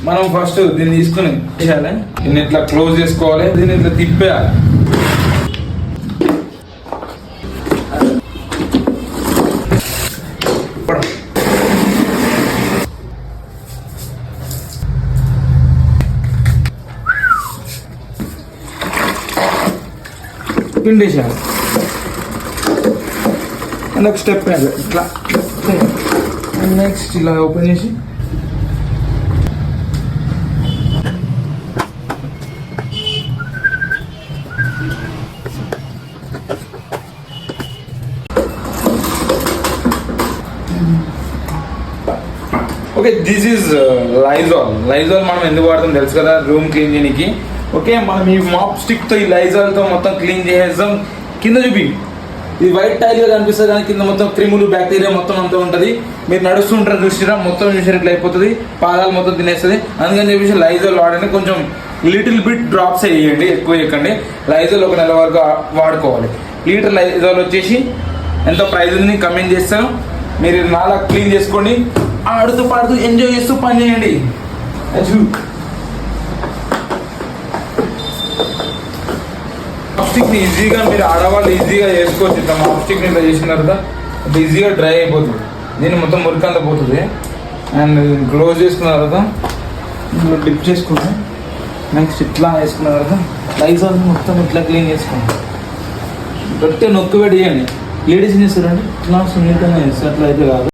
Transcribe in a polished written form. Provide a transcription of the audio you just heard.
మనం ఫస్ట్ దీన్ని తీసుకుని చేయాలి, దీన్ని ఇట్లా క్లోజ్ చేసుకోవాలి, దీన్ని ఇట్లా తిప్పేయాలి. పిండేసేయాలి. ఒక స్టెప్ ఇట్లా, నెక్స్ట్ ఇలా ఓపెన్ చేసి ఓకే. దిస్ ఈజ్ లైజాల్ మనం ఎందుకు వాడతాం తెలుసు కదా, రూమ్ క్లీన్ చేయడానికి. ఓకే, మనం ఈ మాప్ స్టిక్తో ఈ లైజాల్తో మొత్తం క్లీన్ చేసేస్తాం. కింద చూపి, ఇది వైట్ టైల్గా కనిపిస్తుంది కానీ కింద మొత్తం క్రిములు బ్యాక్టీరియా మొత్తం అంతా ఉంటుంది. మీరు నడుస్తుంటారు చూసిరా, మొత్తం చూసారు ఇట్లా అయిపోతుంది, పాదాలు మొత్తం తినేస్తుంది. అందుకని చెప్పేసి లైజాల్ వాడండి. కొంచెం లిటిల్ బిట్ డ్రాప్స్ వేయండి, ఎక్కువ వేయకండి. లైజాల్ ఒక నెల వరకు వాడుకోవాలి. లీటర్ లైజాల్ వచ్చేసి ఎంత ప్రైస్ ఉంది కమెంట్ చేస్తాను. మీరు నాలా క్లీన్ చేసుకోండి, ఆడుతూ పాడుతూ ఎంజాయ్ చేస్తూ పని చేయండి. మాప్స్టిక్ని ఈజీగా మీరు ఆడవాళ్ళు ఈజీగా చేసుకోవచ్చు. ఇట్లా మాప్స్టిక్ని ఇట్లా చేసిన తర్వాత అది ఈజీగా డ్రై అయిపోతుంది, దీన్ని మొత్తం మురికంతా పోతుంది. అండ్ క్లోజ్ చేసుకున్న తర్వాత డిప్ చేసుకుంటాం. నెక్స్ట్ ఇట్లా వేసుకున్న తర్వాత లైజాల్ మొత్తం ఇట్లా క్లీన్ చేసుకోండి. గట్టిగా నొక్కి పెట్టి చేయండి. లేడీస్ ఏం చేస్తారంటే ఇట్లా సున్నితంగా చేస్తారు, అట్లా అయితే కాదు.